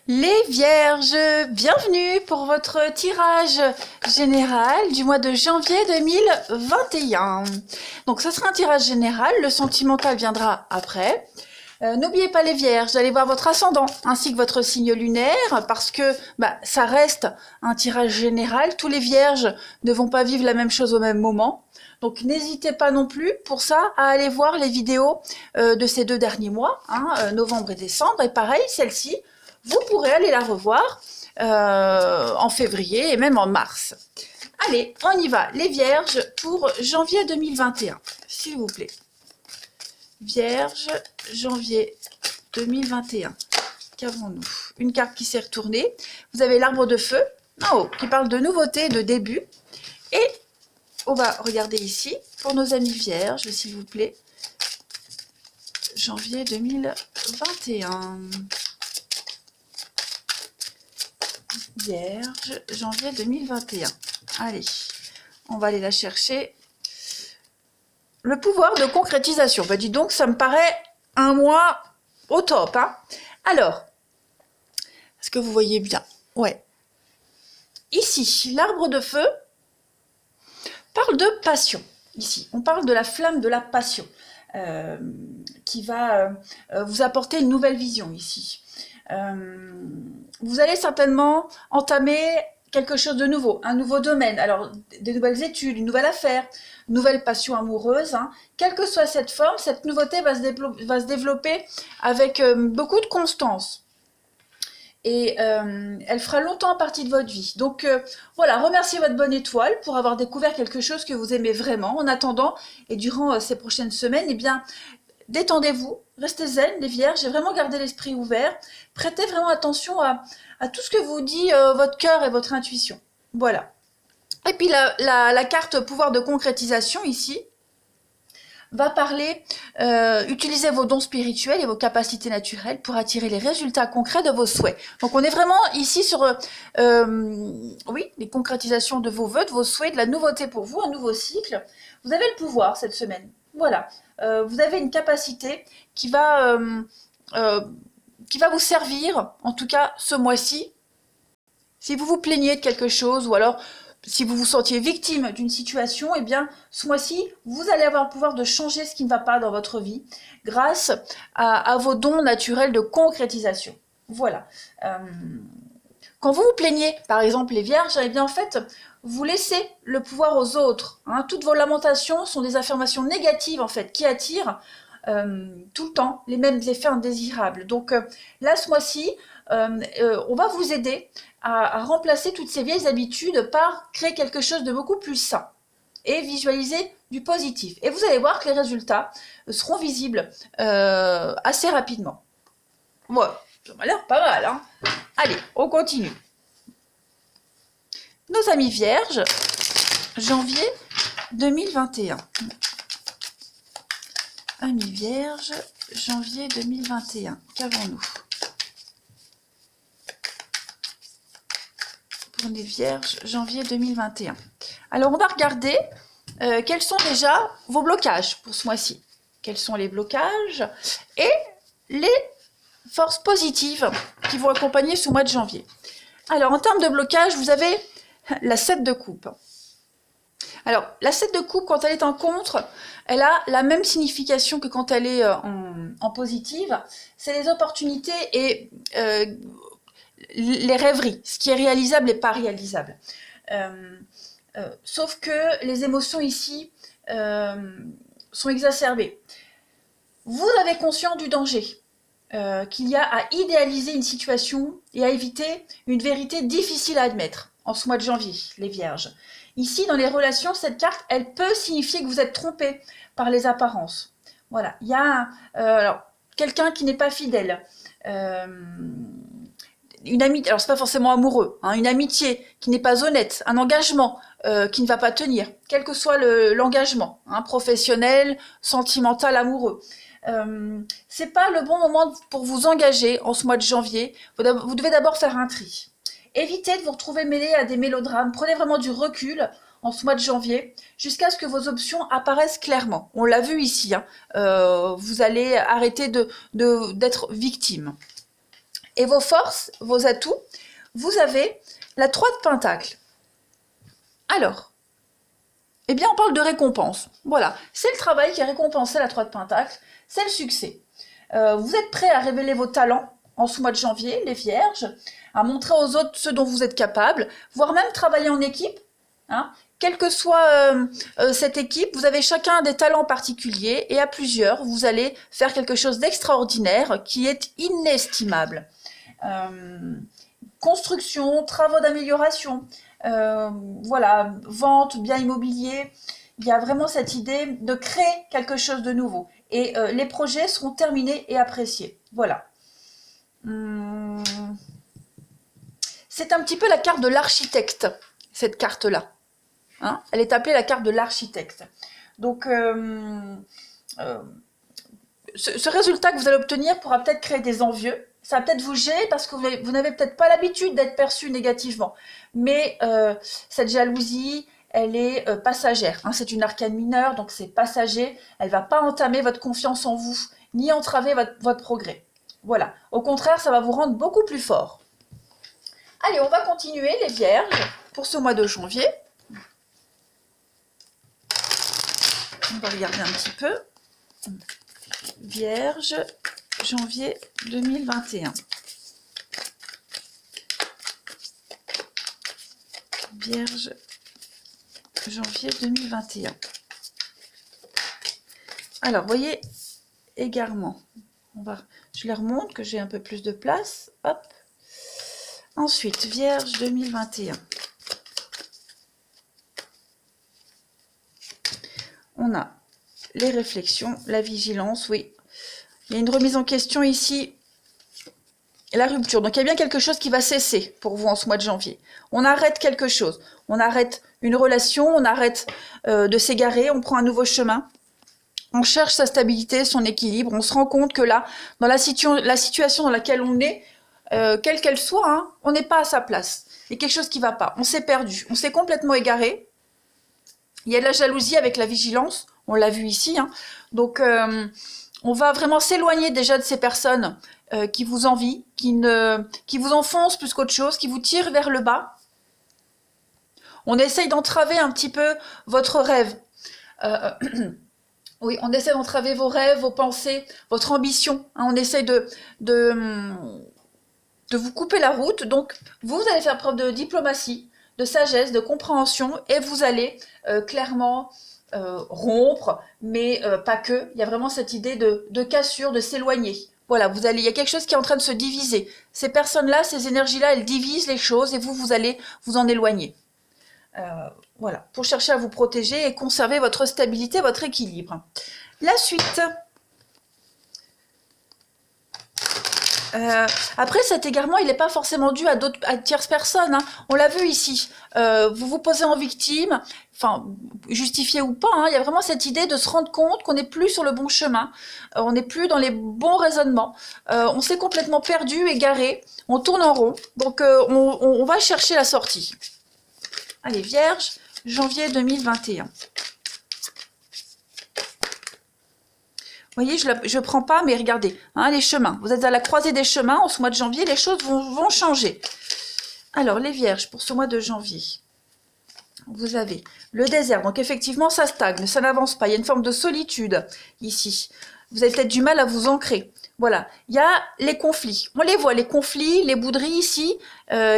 Les Vierges, bienvenue pour votre tirage général du mois de janvier 2021. Donc ce sera un tirage général, le sentimental viendra après. N'oubliez pas les Vierges d'aller voir votre ascendant ainsi que votre signe lunaire parce que ça reste un tirage général. Tous les Vierges ne vont pas vivre la même chose au même moment. Donc n'hésitez pas non plus pour ça à aller voir les vidéos de ces 2 derniers mois, novembre et décembre. Et pareil, celle-ci, vous pourrez aller la revoir en février et même en mars. Allez, on y va, les Vierges pour janvier 2021, s'il vous plaît. Vierge, janvier 2021. Qu'avons-nous? Une carte qui s'est retournée. Vous avez l'arbre de feu en haut qui parle de nouveauté, de début. Et on va regarder ici pour nos amis Vierges, s'il vous plaît. Janvier 2021. Vierge, janvier 2021. Allez, on va aller la chercher. Le pouvoir de concrétisation. Dis donc, ça me paraît un mois au top. Alors, est-ce que vous voyez bien? Ouais. Ici, l'arbre de feu parle de passion. Ici, on parle de la flamme de la passion qui va vous apporter une nouvelle vision ici. Vous allez certainement entamer quelque chose de nouveau, un nouveau domaine, alors des nouvelles études, une nouvelle affaire, une nouvelle passion amoureuse, Quelle que soit cette forme, cette nouveauté va se développer avec beaucoup de constance. Et elle fera longtemps partie de votre vie. Donc voilà, remerciez votre bonne étoile pour avoir découvert quelque chose que vous aimez vraiment. En attendant, et durant ces prochaines semaines, eh bien, détendez-vous, restez zen, les Vierges, et vraiment gardez l'esprit ouvert. Prêtez vraiment attention à tout ce que vous dit votre cœur et votre intuition. Voilà. Et puis la carte pouvoir de concrétisation ici va parler, utilisez vos dons spirituels et vos capacités naturelles pour attirer les résultats concrets de vos souhaits. Donc on est vraiment ici sur oui, les concrétisations de vos vœux, de vos souhaits, de la nouveauté pour vous, un nouveau cycle. Vous avez le pouvoir cette semaine. Voilà. Vous avez une capacité qui va vous servir, en tout cas ce mois-ci. Si vous vous plaignez de quelque chose ou alors si vous vous sentiez victime d'une situation, eh bien, ce mois-ci, vous allez avoir le pouvoir de changer ce qui ne va pas dans votre vie grâce à vos dons naturels de concrétisation. Voilà. Quand vous vous plaignez, par exemple les Vierges, eh bien en fait, vous laissez le pouvoir aux autres. Toutes vos lamentations sont des affirmations négatives en fait qui attirent tout le temps les mêmes effets indésirables. Donc là, ce mois-ci, on va vous aider à remplacer toutes ces vieilles habitudes par créer quelque chose de beaucoup plus sain et visualiser du positif. Et vous allez voir que les résultats seront visibles assez rapidement. Voilà, ça m'a l'air pas mal. Allez, on continue. Nos amis Vierges, janvier 2021. Amis Vierges, janvier 2021. Qu'avons-nous? Pour les Vierges, janvier 2021. Alors, on va regarder quels sont déjà vos blocages pour ce mois-ci. Quels sont les blocages et les forces positives qui vont accompagner ce mois de janvier. Alors, en termes de blocage, vous avez la 7 de coupe. Alors, la 7 de coupe, quand elle est en contre, elle a la même signification que quand elle est en positive. C'est les opportunités et les rêveries, ce qui est réalisable et pas réalisable. Sauf que les émotions ici sont exacerbées. Vous avez conscience du danger qu'il y a à idéaliser une situation et à éviter une vérité difficile à admettre en ce mois de janvier, les Vierges. Ici, dans les relations, cette carte, elle peut signifier que vous êtes trompé par les apparences. Voilà, il y a alors, quelqu'un qui n'est pas fidèle, une amitié, alors c'est pas forcément amoureux, une amitié qui n'est pas honnête, un engagement qui ne va pas tenir, quel que soit l'engagement, professionnel, sentimental, amoureux. C'est pas le bon moment pour vous engager en ce mois de janvier. Vous devez d'abord faire un tri. Évitez de vous retrouver mêlé à des mélodrames. Prenez vraiment du recul en ce mois de janvier jusqu'à ce que vos options apparaissent clairement. On l'a vu ici. Vous allez arrêter d'être victime. Et vos forces, vos atouts, vous avez la 3 de Pentacle. Alors, eh bien, on parle de récompense. Voilà, c'est le travail qui est récompensé, la 3 de Pentacle, c'est le succès. Vous êtes prêts à révéler vos talents en ce mois de janvier, les Vierges, à montrer aux autres ce dont vous êtes capables, voire même travailler en équipe. Hein. Quelle que soit cette équipe, vous avez chacun des talents particuliers et à plusieurs, vous allez faire quelque chose d'extraordinaire qui est inestimable. Construction, travaux d'amélioration, voilà, vente, bien immobilier. Il y a vraiment cette idée de créer quelque chose de nouveau. Et les projets seront terminés et appréciés. Voilà. C'est un petit peu la carte de l'architecte, cette carte-là. Hein, elle est appelée la carte de l'architecte. Donc, ce résultat que vous allez obtenir pourra peut-être créer des envieux. Ça va peut-être vous gêner parce que vous n'avez peut-être pas l'habitude d'être perçu négativement. Mais cette jalousie, elle est passagère. Hein, c'est une arcane mineure, donc c'est passager. Elle ne va pas entamer votre confiance en vous, ni entraver votre progrès. Voilà. Au contraire, ça va vous rendre beaucoup plus fort. Allez, on va continuer, les Vierges, pour ce mois de janvier. On va regarder un petit peu. Vierge, janvier 2021. Vierge, janvier 2021. Alors, vous voyez, égarement. Je les remonte, que j'ai un peu plus de place. Hop. Ensuite, Vierge 2021. On a les réflexions, la vigilance, oui. Il y a une remise en question ici, la rupture. Donc, il y a bien quelque chose qui va cesser pour vous en ce mois de janvier. On arrête quelque chose. On arrête une relation, on arrête de s'égarer, on prend un nouveau chemin. On cherche sa stabilité, son équilibre. On se rend compte que là, dans la situation dans laquelle on est, quelle qu'elle soit, hein, on n'est pas à sa place. Il y a quelque chose qui ne va pas. On s'est perdu, on s'est complètement égaré. Il y a de la jalousie avec la vigilance, on l'a vu ici. Hein. Donc, on va vraiment s'éloigner déjà de ces personnes qui vous envient, qui vous enfoncent plus qu'autre chose, qui vous tirent vers le bas. On essaye d'entraver un petit peu votre rêve. Oui, on essaie d'entraver vos rêves, vos pensées, votre ambition. Hein, on essaye de vous couper la route. Donc, vous allez faire preuve de diplomatie, de sagesse, de compréhension, et vous allez clairement rompre, mais pas que. Il y a vraiment cette idée de cassure, de s'éloigner. Voilà, il y a quelque chose qui est en train de se diviser. Ces personnes-là, ces énergies-là, elles divisent les choses, et vous allez vous en éloigner. Voilà, pour chercher à vous protéger et conserver votre stabilité, votre équilibre. La suite. Après, cet égarement, il n'est pas forcément dû à tierces personnes. Hein. On l'a vu ici. Vous vous posez en victime, enfin, justifié ou pas. Hein, il y a vraiment cette idée de se rendre compte qu'on n'est plus sur le bon chemin. On n'est plus dans les bons raisonnements. On s'est complètement perdu, égaré. On tourne en rond. Donc, on va chercher la sortie. Allez, Vierge, janvier 2021. Vous voyez, je ne prends pas, mais regardez, hein, les chemins. Vous êtes à la croisée des chemins. En ce mois de janvier, les choses vont changer. Alors, les Vierges, pour ce mois de janvier, vous avez le désert. Donc, effectivement, ça stagne, ça n'avance pas. Il y a une forme de solitude ici. Vous avez peut-être du mal à vous ancrer. Voilà, il y a les conflits. On les voit, les conflits, les bouderies ici,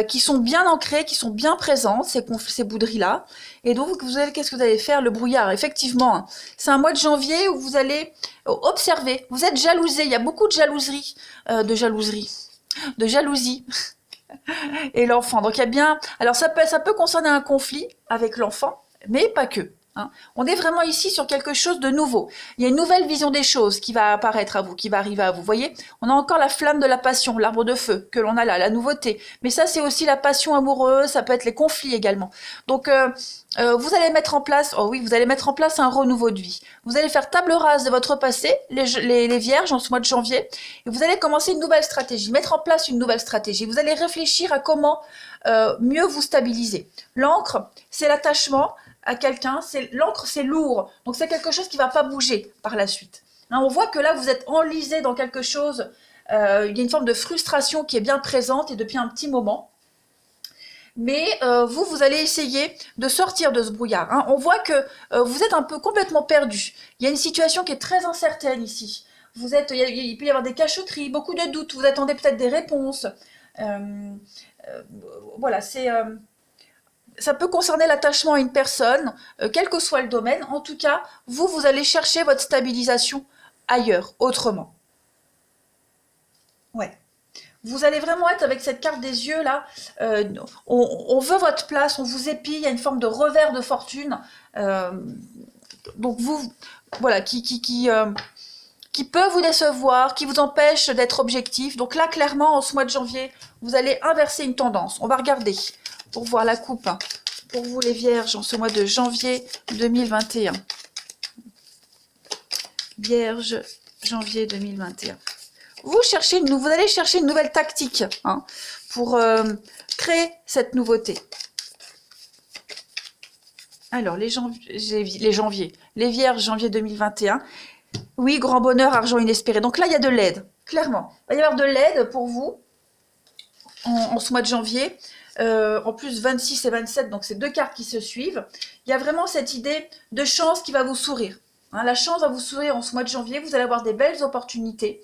qui sont bien ancrées, qui sont bien présentes, ces bouderies-là. Et donc, qu'est-ce que vous allez faire? Le brouillard, effectivement. Hein. C'est un mois de janvier où vous allez observer. Vous êtes jalousé. Il y a beaucoup de jalousie. Et l'enfant. Donc, il y a bien... Alors, ça peut concerner un conflit avec l'enfant, mais pas que. Hein. On est vraiment ici sur quelque chose de nouveau. Il y a une nouvelle vision des choses qui va apparaître à vous, qui va arriver à vous. Vous voyez, on a encore la flamme de la passion, l'arbre de feu que l'on a là, la nouveauté. Mais ça, c'est aussi la passion amoureuse, ça peut être les conflits également. Donc, vous allez mettre en place, un renouveau de vie. Vous allez faire table rase de votre passé, les Vierges, en ce mois de janvier, et vous allez commencer une nouvelle stratégie, mettre en place une nouvelle stratégie. Vous allez réfléchir à comment mieux vous stabiliser. L'encre, c'est l'attachement à quelqu'un, l'encre c'est lourd, donc c'est quelque chose qui ne va pas bouger par la suite. Hein, on voit que là vous êtes enlisé dans quelque chose Il y a une forme de frustration qui est bien présente et depuis un petit moment. Mais vous allez essayer de sortir de ce brouillard. Hein. On voit que vous êtes un peu complètement perdu. Il y a une situation qui est très incertaine ici. Il peut y avoir des cachotteries, beaucoup de doutes. Vous attendez peut-être des réponses. Voilà, ça peut concerner l'attachement à une personne, quel que soit le domaine. En tout cas, vous allez chercher votre stabilisation ailleurs, autrement. Ouais. Vous allez vraiment être avec cette carte des yeux là. On veut votre place, on vous épie. Il y a une forme de revers de fortune. Donc voilà, qui peut vous décevoir, qui vous empêche d'être objectif. Donc là, clairement, en ce mois de janvier, vous allez inverser une tendance. On va regarder pour voir la coupe. Hein, pour vous les vierges, en ce mois de janvier 2021. Vierge, janvier 2021. Vous allez chercher une nouvelle tactique hein, pour créer cette nouveauté. Alors, les vierges, janvier 2021. Oui, grand bonheur, argent inespéré. Donc là, il y a de l'aide, clairement. Il va y avoir de l'aide pour vous en ce mois de janvier. En plus, 26 et 27, donc c'est deux cartes qui se suivent. Il y a vraiment cette idée de chance qui va vous sourire. Hein, la chance va vous sourire en ce mois de janvier. Vous allez avoir des belles opportunités.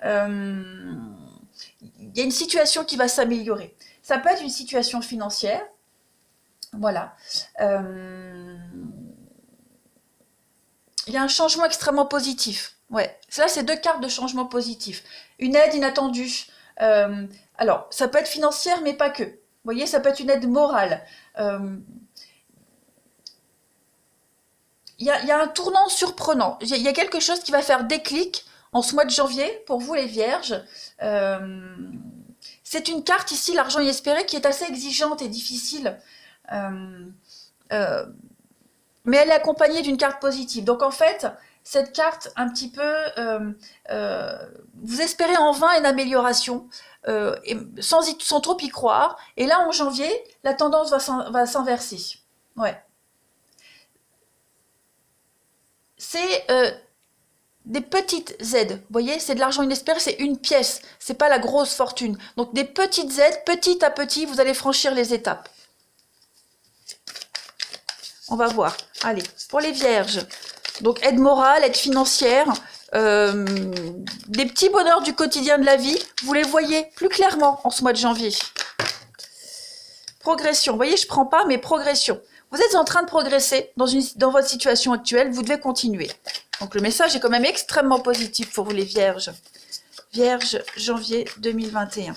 Il y a une situation qui va s'améliorer. Ça peut être une situation financière. Voilà. Il y a un changement extrêmement positif. Ouais. Là, c'est deux cartes de changement positif. Une aide inattendue. Alors, ça peut être financière, mais pas que. Vous voyez, ça peut être une aide morale. Il y a un tournant surprenant. Il y a quelque chose qui va faire déclic en ce mois de janvier pour vous, les vierges. C'est une carte ici, l'argent inespéré, qui est assez exigeante et difficile. Mais elle est accompagnée d'une carte positive. Donc en fait, cette carte, un petit peu, vous espérez en vain une amélioration, sans trop y croire. Et là, en janvier, la tendance va s'inverser. Ouais. C'est des petites aides. Vous voyez, c'est de l'argent inespéré, c'est une pièce. C'est pas la grosse fortune. Donc des petites aides, petit à petit, vous allez franchir les étapes. On va voir. Allez, pour les vierges. Donc, aide morale, aide financière, des petits bonheurs du quotidien de la vie. Vous les voyez plus clairement en ce mois de janvier. Progression. Vous voyez, je ne prends pas, mais progression. Vous êtes en train de progresser dans votre situation actuelle. Vous devez continuer. Donc, le message est quand même extrêmement positif pour vous, les vierges. Vierge, janvier 2021.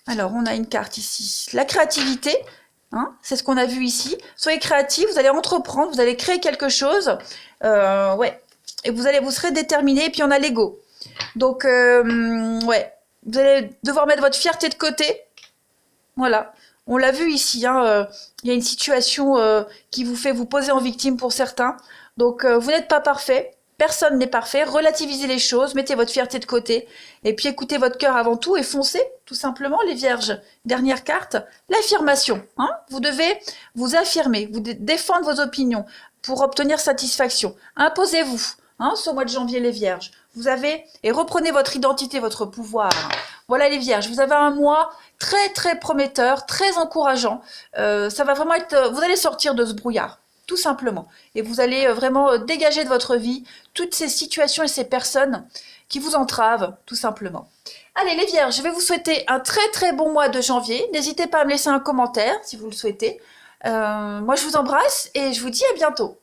Alors, on a une carte ici. La créativité, hein, c'est ce qu'on a vu ici. Soyez créatifs, vous allez entreprendre, vous allez créer quelque chose. Ouais. Et vous serez déterminé. Et puis, on a l'ego. Donc, ouais. Vous allez devoir mettre votre fierté de côté. Voilà. On l'a vu ici. Hein, il y a une situation qui vous fait vous poser en victime pour certains. Donc, vous n'êtes pas parfait. Personne n'est parfait. Relativisez les choses, mettez votre fierté de côté. Et puis écoutez votre cœur avant tout et foncez, tout simplement, les vierges. Dernière carte, l'affirmation. Hein, vous devez vous affirmer, vous défendre vos opinions pour obtenir satisfaction. Imposez-vous, hein, ce mois de janvier, les vierges. Et reprenez votre identité, votre pouvoir. Voilà les vierges, vous avez un mois très très prometteur, très encourageant. Ça va vraiment être, vous allez sortir de ce brouillard. Tout simplement. Et vous allez vraiment dégager de votre vie toutes ces situations et ces personnes qui vous entravent, tout simplement. Allez les vierges, je vais vous souhaiter un très très bon mois de janvier. N'hésitez pas à me laisser un commentaire si vous le souhaitez. Moi je vous embrasse et je vous dis à bientôt.